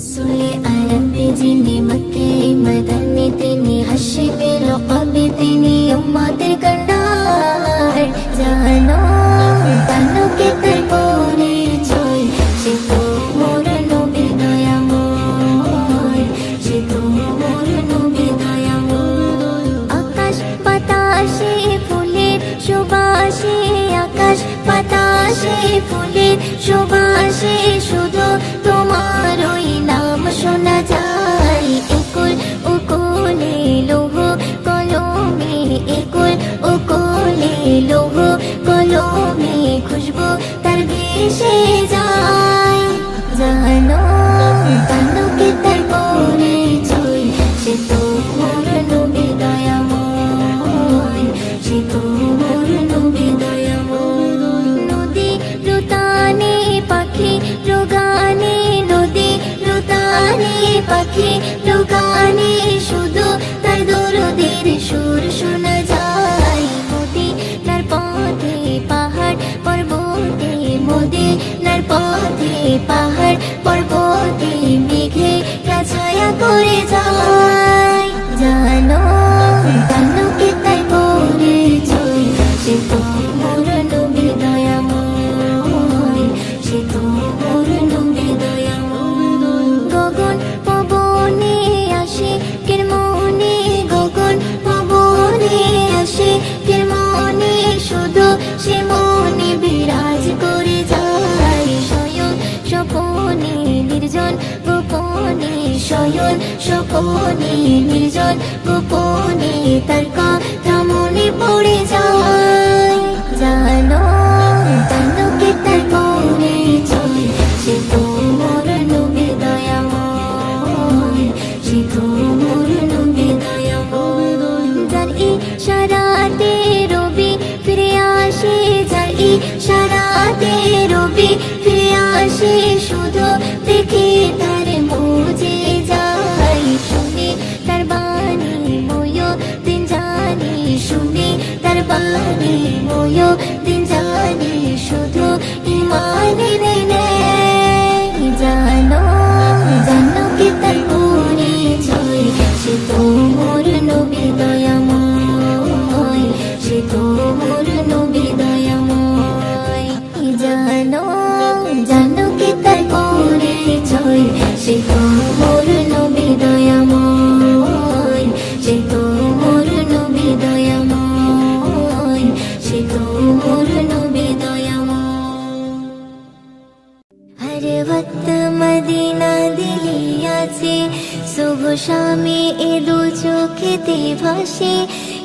রসুলে আরবে যিনি মক্কে মদনে তিনি হাশিমে লকবে তিনি উম্মতের কন্ডার জানো তানুকে তার পরিচয় সে তো মোর নবী দয়াময় সে তো মোর নবী দয়াময় আকাশ বাতাসে ফুলের সুবাসে আকাশ বাতাসে ফুলের সুবাসে শুধু তোমার ওই নাম শোনা যায় একুল উকুলে লৌহ কলমে একুল উকুলে লৌহ কলমে খুশবু তার ভেসে যায় জানো তানুকে তার পরিচয় সে তো মোর নবী দয়াময় সে তো মোর নবী দয়াময় নদী রুতানে পাখি রোগানে নদী রুতানে পাখি রোগানে শুধু তার দরদের সুর শোনা যায় মদিনার পথে পাহাড় পর্বতে মদিনার পথে পাহাড় পর্বতে মেঘে ছায়া করে যায় জানো তানুকে তার পরিচয় সে তো মোর নবী দয়াময় সে তো মোর নবী দয়াময় গগন পবনে আসে কের মনে গগন পবনে আসে কের মনে শুধু সে মনে বিরাজ করে যায় স্বয়ং স্বপনে নির্জন গোপনে স্বয়ং স্বপনে নির্জন গোপনে তার কথা মনে পড়ে যায় জানো তানুকে তার পরিচয় সে তো মোর নবী দয়াময় সে তো মোর নবী দয়াময় যার ইশারাতে রবি ফিরে আসে যার ইশারাতে রবি ফিরে আসে শুধু দেখে তার মুজে যায় শুনে তার বাণী ময় দিন জানি শুনে তার বাণী ময় দিন জানি শুধু ইমানের নেই জানো জানো কি তার পরিচয় সে তো মোর নবী দয়াময় সে তো মোর নবী দয়াময় জানো জানো কি তার পরিচয় সে তো মোর নবী দয়াময় সে তো মোর নবী দয়াময় সে তো মোর নবী দয়াময় हर वक्त मदीना दिली আছে শুভ শামে এ দু চোখেতে ভাসে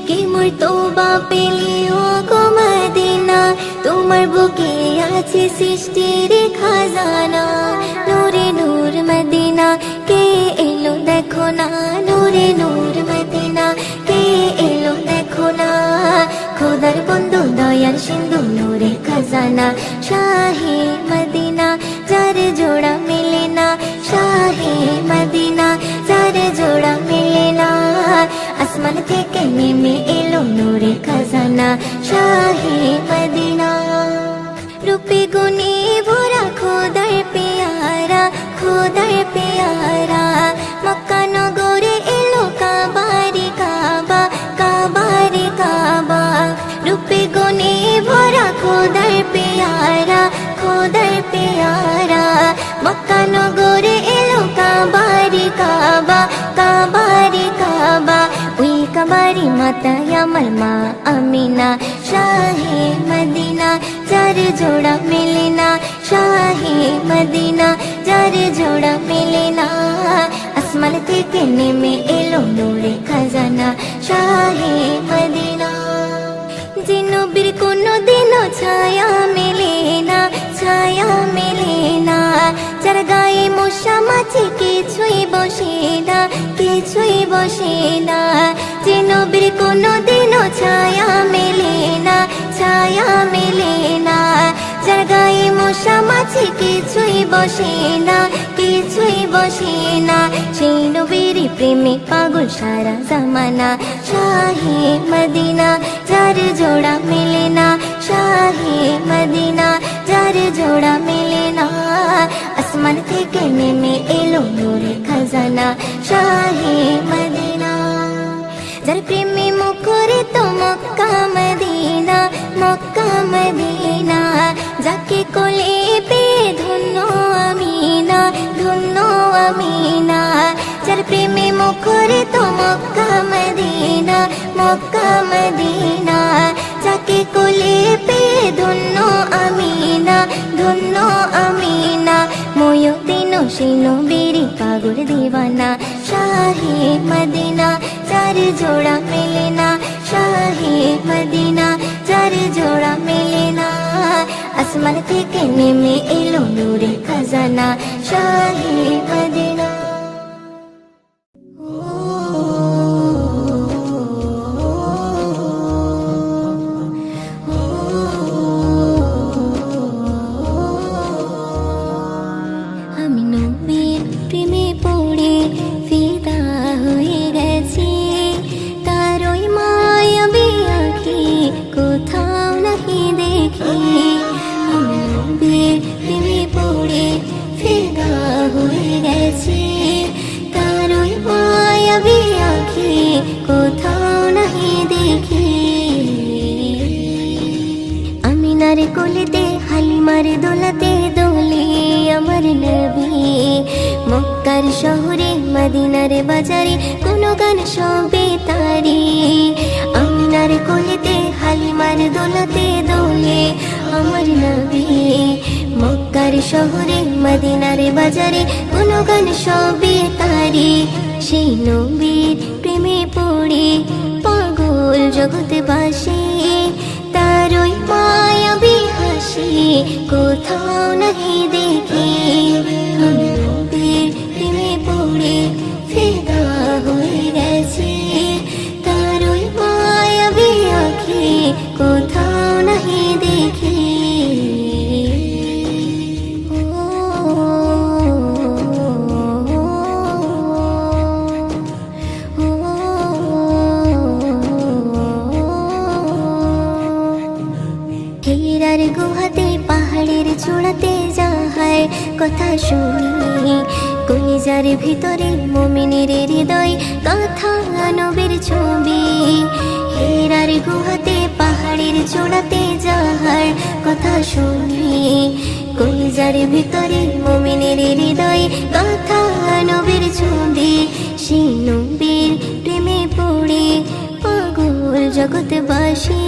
কি মোর তোবা পেলিও গো মদিনা তোমার বুকে আছে সৃষ্টির খাজানা নূরে নূর মদিনা কে এলো দেখো না নূরে নূর মদিনা কে এলো দেখো না খোদার বন্ধু দয়ার সিন্ধু নূরে খাজানা শাহে মদিনা যার জোড়া মেলে না শাহে মদিনা যার জোড়া মেলে না আসমান থেকে নেমে এলো নূরে খাজানা শাহে মদিনা রূপে গুণে ভরা খোদার পেয়ারা মক্কা নগরে এলো কাবারে কাবা কাবারে কাবা রূপে গুণে ভরা খোদার পেয়ারা মক্কা নগরে এলো কাবারে কাবা কাবারে কাবা ওই কাবারি মাতা আমার মা আমিনা শাহে মদিনা যার জোড়া মেলে না শাহে মদিনা যার জোড়া মেলে না আসমান থেকে নেমে এলো নূরে খাজানা শাহে মদিনা যে নবীর কোনো দিনও ছায়া মেলে না যার গায়ে মশা মাছি কিছুই বসে না যে নবীর কোনো দিনও ছায়া মেলে না যার গায়ে মশা মাছি কিছুই বসে না সেই নবীর প্রেমে পাগল সারা জামানা শাহে মদিনা যার জোড়া মেলে না শাহে মদিনা যার জোড়া মেলে না আসমান থেকে নেমে এলো এলো নূরের খাজানা শাহে মদিনা। যার প্রেমে মুখরিত মক্কা মদিনা, মক্কা মদিনা, যাকে কোলে পেয়ে ধন্য আমিনা, ধন্য আমিনা। যার প্রেমে মুখরিত মক্কা মদিনা, মক্কা মদিনা, যাকে কোলে পেয়ে ধন্য আমিনা, ধন্য আমিনা। ময়ূদিন সে নবীর পাগল দিওয়ানা শাহে মদিনা, যার জোড়া মেলে না শাহে মদিনা, যার জোড়া মেলে না। আসমান থেকে নেমে এলো নূরের খাজানা শাহে মদিনা। আমি নবীর প্রেমে পড়ে ফিদা হয়ে গেছি, তার ওই মায়াবী আঁখি কোথাও নাহি দেখি। আমি নবীর প্রেমে পড়ে ফিদা হয়ে গেছি, তার ওই মায়াবী আঁখি কোথাও নাহি দেখি। আমিনার কোলেতে হালিমার দোলাতে দোলে আমার নবী, মক্কার শহরে মদিনার বাজারে কোনো গান সবে তারি। আমিনার কোলেতে হালিমার দোলাতে দোলে আমার নবী, মক্কার শহরে মদিনার বাজারে কোনো গান সবে তারি। সেই নবীর প্রেমে পড়ে পাগল জগৎবাসী, তার ওই মায়াবী হাসি কোথাও নাহি দেখি। আমি নবীর প্রেমে পড়ে ফিদা হয়ে গেছি, তার ওই মায়াবী আঁখি কোথাও নাহি দেখি। হীরার গুহাতে পাহাড়ের চূড়াতে যাহার কথা শুনি, কলিজার ভিতরে মুমিনের হৃদয় কথা নবীর ছবি। হীরার গুহাতে পাহাড়ের চূড়াতে যাহার কথা শুনি, কলিজার ভিতরে মুমিনের হৃদয় কথা নবীর ছবি। সেই নবীর প্রেমে পড়ে পাগল জগৎবাসী,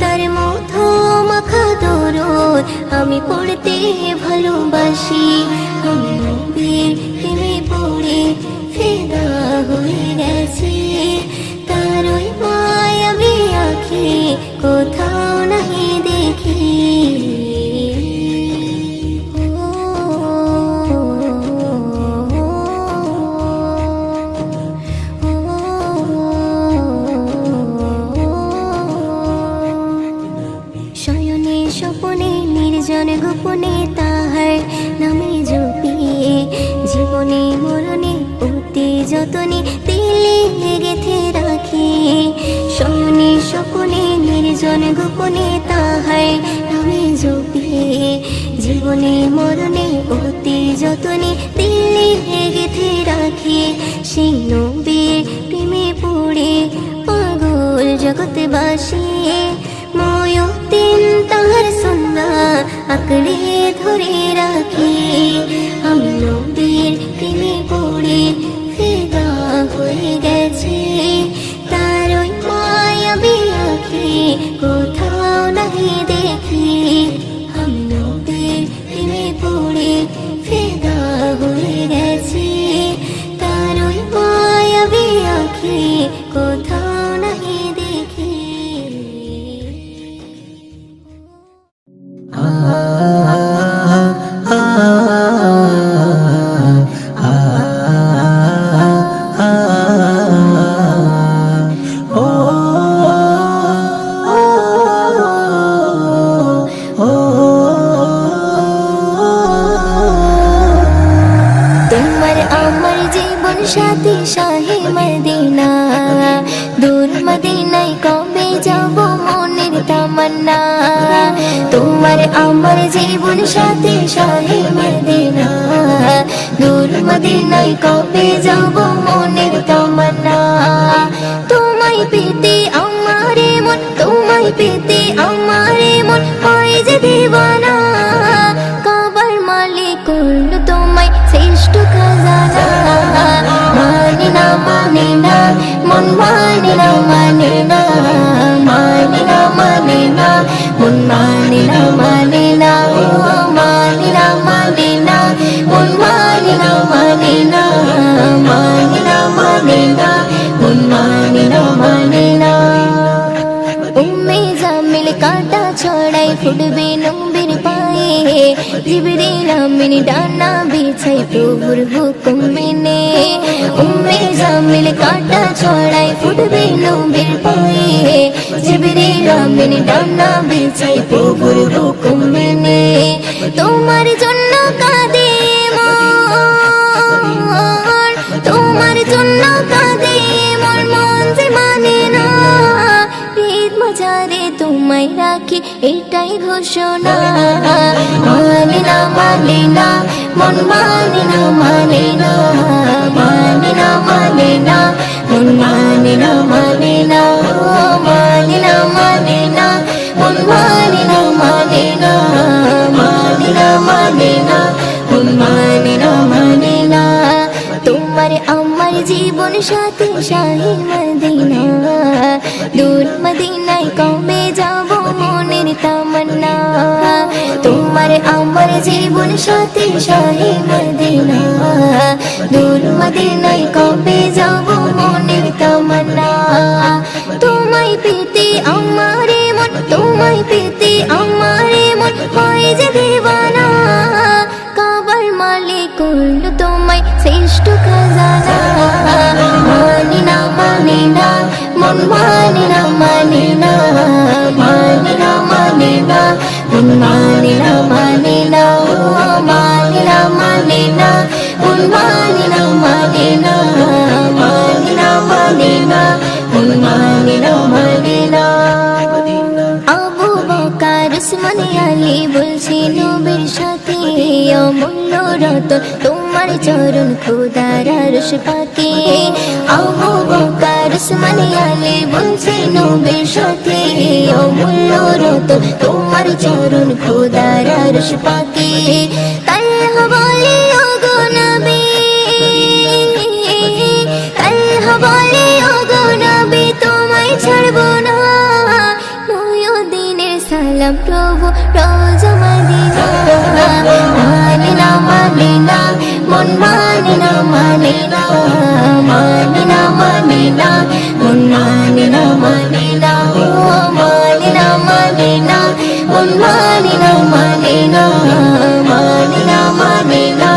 তার মধু মাখা দরুদ আমি পড়তে ভালোবাসি। আমি নবীর প্রেমে পড়ে ফিদা হয়ে গেছি, তার ওই মায়াবী আঁখি কোথাও নাহি দেখি। স্বপনে নির্জন গোপনে তাহার নামে জপিয়ে, জীবনে মরণে অতি যতনে দিলে গেথে রাখি। শয়নে স্বপনে নির্জন গোপনে তাহার নামে জপিয়ে, জীবনে মরণে অতি যতনে দিলে গেথে রাখি। সেই নবীর প্রেমে পড়ে পাগল জগৎবাসী, ময়ূদিন তাহার সুন্নাহ আঁকড়ে ধরে রাখি। আমি নবীর প্রেমে পড়ে ফিদা হয়ে গেছি, তার ওই মায়াবী আঁখি কোথাও নাহি দেখি। আমি নবীর প্রেমে পড়ে ফিদা হয়ে গেছি, তার ওই মায়াবী আঁখি কোথাও নাহি দেখি। সাথী শাহে মদিনা, দূর মদিনায় কবে যাব মনের তামান্না। তোমার আমার জীবন সাথী শাহে মদিনা, দূর মদিনায় কবে যাব মনের তামান্না তোমায় পেতে আমারে মন তোমায় পেতে আমারে মন হয় যে দিবানা কাবার মালিক করল তোমায় শ্রেষ্ঠ খাজানা মানে না মানে না মন মানে না মানে না মানে না মানে না মন মানে না মানে না মানে না মানে না মন মানে না মানে না মানে না মানে না মন মানে না মানে না উম্মে জামিল কাটা ছড়াই ফুটবে নবীর পায়ে জিবরিল আমিন ডানা বিছাই প্রভুর হুকুম মেনে উম্মে জামিল কাটা ছড়াই ফুটবে নবীর পায়ে জিবরিল আমিন ডানা বিছাই প্রভুর হুকুম মেনে তোমার জন্য কাঁদে মন তোমার জন্য কাঁদে মন মন যে মানে না ঈদ মাজারে তোমায় রাখি এটাই ঘোষণা মানে না মানে না মন মানে না মানে না মানে না মানে না মন মানে না মানে না মানে না মানে না মন মানে না মানে না মানে না মানে না মন মানে না মানে না তোমার আমার জীবন সাথী শাহী মদিনা দূর মদিনায় কবে যাব মনের তামান্না তোমার আমার জীবন সাথী শাহী মদিনা দূর মদিনায় কবে যাব মনের তামান্না তোমায় পেতে আমারে মন তোমায় পেতে আমারে মন হয় যে দিবানা কাবার মালিক করল তোমায় শ্রেষ্ঠ খাজানা মানে না মানে না মন মানে না মানে না মানে না মানে না মন মানে না মানে না মানে না মানে না মন মানে না মানে না মানে না মানে না মন মানে না মানে না আবু বকর উসমান আলী বলছি নবীর সাথে অমূল্য রতন তোমার চরণ খোদার আরশ পাকে আবু বকর উসমান আলী বলছি নবীর সাথে অমূল্য রতন তোমার চরণ খোদার আরশ পাকে তালহা বলে ওগো নবী তালহা বলে ওগো নবী তোমায় ছাড়বো না সালাম প্রভু রোজা মদিনা মানে না মানে না মন মানে না মানে না মানে না মানে না মন মানে না মানে না মানে না মানে না মন মানে না মানে না মানে না মানে না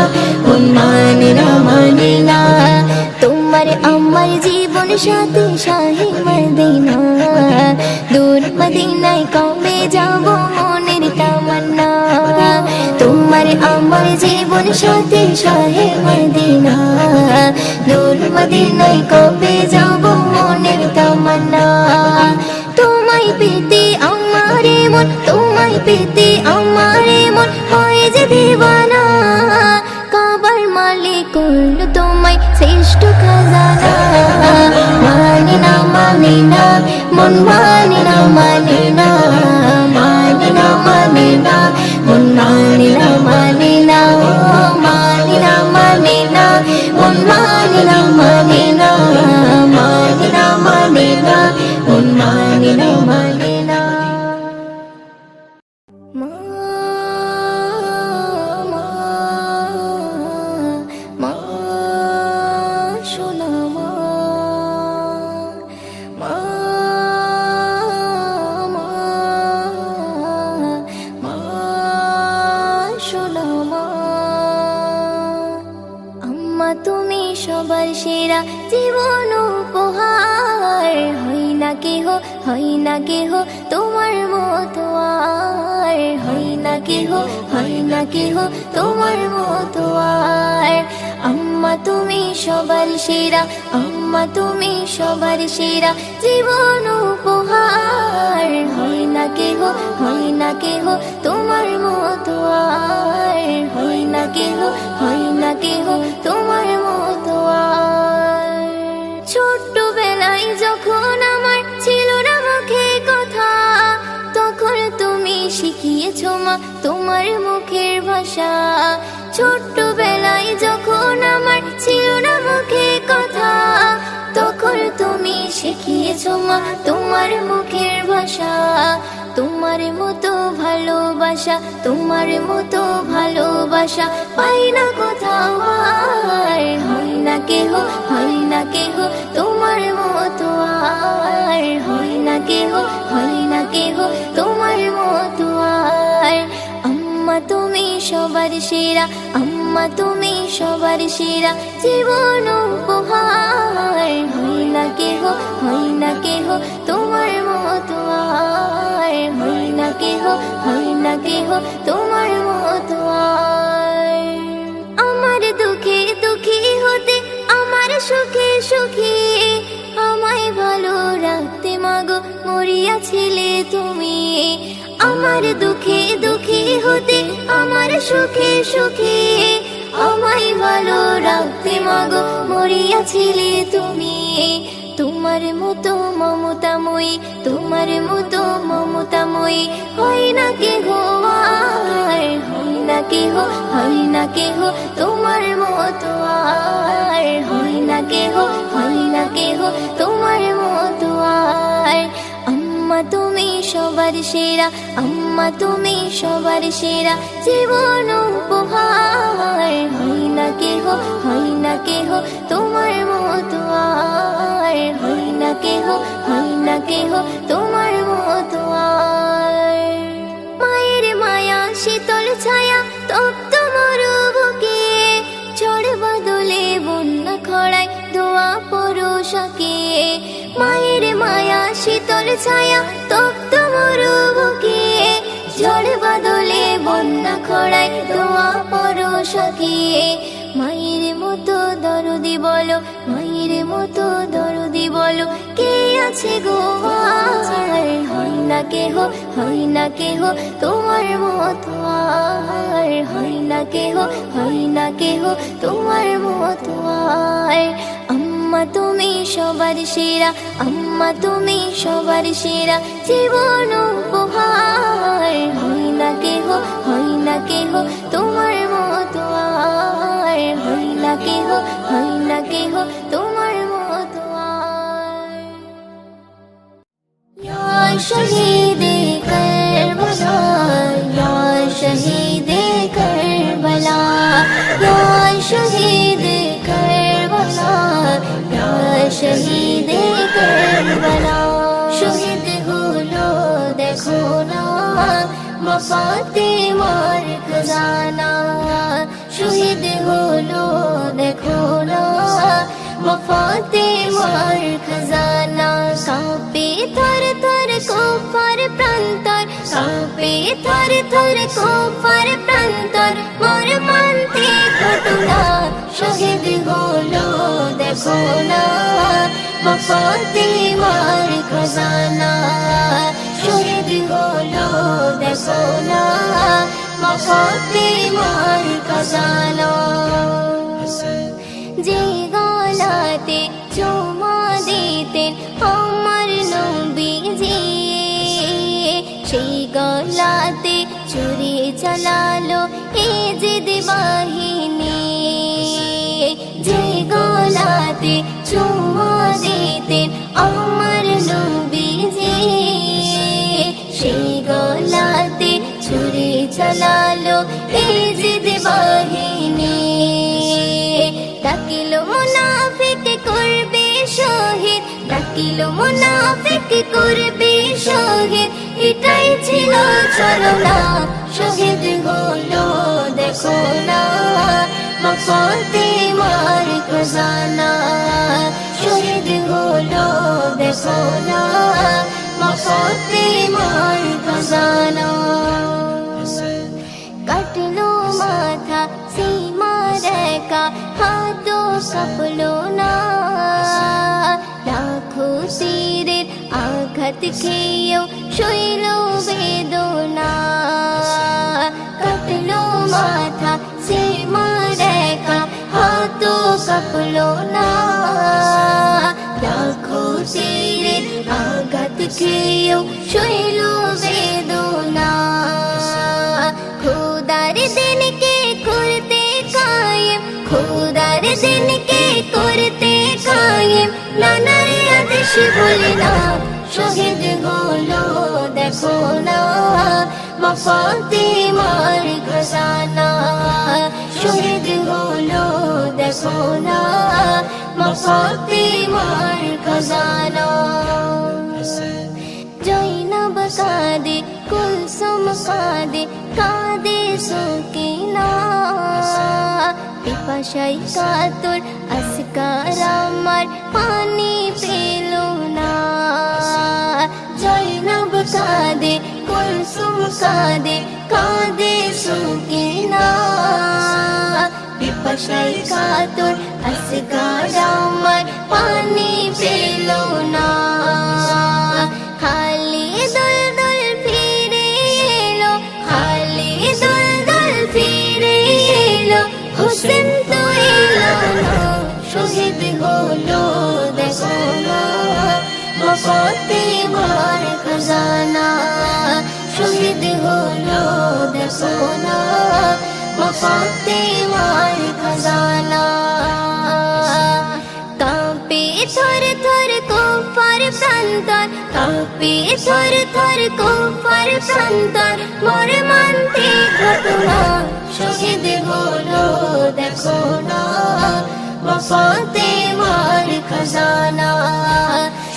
মন মানে না মানে না তোমার আমার জীবন সাথী শাহী মদিনা দূর মদিনায় কবে যাব মনের তামান্না তোমার আমার জীবন সাথী শাহী মদিনা দূর মদিনায় কবে যাব মনের তামান্না তোমায় পেতে আমারে মন তোমায় পেতে আমারে মন হয় যে দিবানা কাবার মালিক করল তোমায় শ্রেষ্ঠ খাজানা মানে না মানে না মন মানে না মানে না মানে না মানে না মন মানে না মানে না মানে না মানে না মন মানে না মানে না মানে না মানে না মন মানে না মানে না সবার সেরা জীবন উপহার হই না কেহ হই না কেহ তোমার মতো আর হই না কেহ হই না কেহ তোমার মতো আর আম্মা তুমি সবার সেরা, আম্মা তুমি সবার সেরা, জীবন উপহার। হয় না কেহ, হয় না কেহ তোমার মতো আর, হয় না কেহ, হয় না কেহ তোমার মতো আর। ছোট্টবেলায় যখন আমার ছিল না মুখে কথা, তখন তুমি শিখিয়েছো মা তোমার মুখের ভাষা। ছোট্টবেলায় যখন আমার ছিল না মুখে কথা, তখন তুমি শিখিয়েছো মা তোমার মুখের ভাষা। তোমার মতো ভালোবাসা, তোমার মতো ভালোবাসা পাই না কোথাও আর। হয় না কেহ, হয় না কেহ তোমার মতো আর, হয় না কেহ, হয় না কেহ তোমার মতো আর। আম্মা তুমি সবার সেরা, আম্মা তুমি সবার সেরা, জীবন উপহার। হয় না কেহ, হয় না কেহ তোমার মতো আর, হয় না কেহ, হয় না কেহ তোমার মতো আর। আমার দুঃখে দুঃখী হতে, আমার সুখে সুখী, আমায় ভালো রাখতে মাগো মরিয়াছিলে তুমি। আমার দুঃখে দুঃখী হতে, আমার সুখে সুখী, আমায় ভালো রাখতে মাগো মরিয়াছিলে তুমি। তোমার মতো মমতাময়ী, তোমার মতো মমতাময়ী হয় না কেহ আর, হয় না কেহ, হয় না কেহ তোমার মতো আর, হয় না কেহ, হয় না কেহ তোমার মতো আর। আম্মা তুমি সবার সেরা, আম্মা তুমি সবার সেরা, জীবন উপহার। হয় না কেহ, হয় না কেহ তোমার মতো আর, হয় না কেহ, হয় না কেহ তোমার মতো আর। মায়ের মায়া শীতল ছায়া তপ্ত মরুবুকে, ঝড় বাদলে বন্যা খরায় দোয়া পরশাকে। মায়ের মায়া শীতল ছায়া তপ্ত মরুবুকে, ঝড় বাদলে বন্যা খরায় দোয়া পরশাকে। মায়ের মতো দরদি বলো, মায়ের মতো দরদি বলো কে আছে গো আর। হয় না কেহ, হয় না কেহ তোমার মতো আর, হয় না কেহ, হয় না কেহ তোমার মতো আর। আম্মা তুমি সবার সেরা, আম্মা তুমি সবার সেরা, জীবন উপহার। হয় না কেহ, হয় না কেহ তোমার মতো আর, হয় না কেহ, হয় না কেহ তোমার মতো আর। ইয়া শহীদে কারবালা, ইয়া শহীদে কারবালা, ইয়া শহীদে কারবালা, ইয়া শহীদে কারবালা। শহীদ হলো দেখো না মা ফাতেমার খজানা, শহীদ হলো দেখো না মা ফাতেমার খজানা। কাঁপে থর থর কুফার প্রান্তর, কাঁপে থর থর কুফার প্রান্তর, মোর মানতে ঘটনা। শহীদ হলো দেখো না মা ফাতেমার খজানা, শহীদ হলো দেখো না মা ফাতেমার খজানা। যে গলাতে চুমা দিতেন আমার নবীজি, সেই গলাতে ছুরি চালালো ইজিদ বাহিনী। যে গলাতে চুমা দিতেন আমার নবীজি, সেই গলাতে ছুরি চালালো ইজিদ বাহিনী। ডাকিল মুনাফিক করবে শহীদ, ডাকিল মুনাফিক করবে শহীদ, এটাই ছিল ছলনা। শহীদ হলো দেখো না মা ফাতেমার খজানা, শহীদ হলো দেখো না মা ফাতেমার খজানা। কাটলো মাথা সীমার একা, হাতও কাঁপলো না, লাখো তীরের আঘাত খেয়েও সইল বেদনা, কাটলো মাথা সে মার একা, হাতও কাঁপলো না, লাখো তীরের আঘাত খেয়েও সইল বেদনা। খোদার দিনকে করতে কায়েম, খোদার দিনকে করতে কায়েম, নানার আদেশ ভুলে না, শহীদ হলো দেখো না, মা ফাতেমার খজানা, শহীদ হলো দেখো না, মা ফাতেমার খজানা। জৈনব কাঁদে, কুলসুম কাঁদে, কাঁদে সুকিনা, পিপাসায় কাতর আসকার আমার পানি পেল না। জৈনব কাঁদে, কুলসুম কাঁদে, কাঁদে সুকিনা, পিপাসায় কাতর আসকার আমার পানি পেল না। খালি দুলদুল ফিরে এলো, খালি দুলদুল ফিরে এলো, হোসেন তো এলো না, শহীদ হলো দেখো না, মা ফাতেমার খজানা, শহীদ হলো দেখো না, মা ফাতেমার খজানা। কাঁপে থর থর কুফার প্রান্তর, কাঁপে থর থর কুফার প্রান্তর, মোর মানতে ঘটনা, শহীদ হলো দেখো না, মা ফাতেমার খজানা,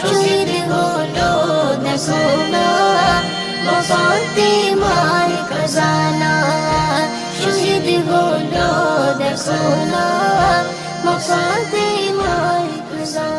শহীদ হলো দেখো না, মা ফাতেমার খজানা, শহীদ হলো দেখো না, মা ফাতেমার খজানা।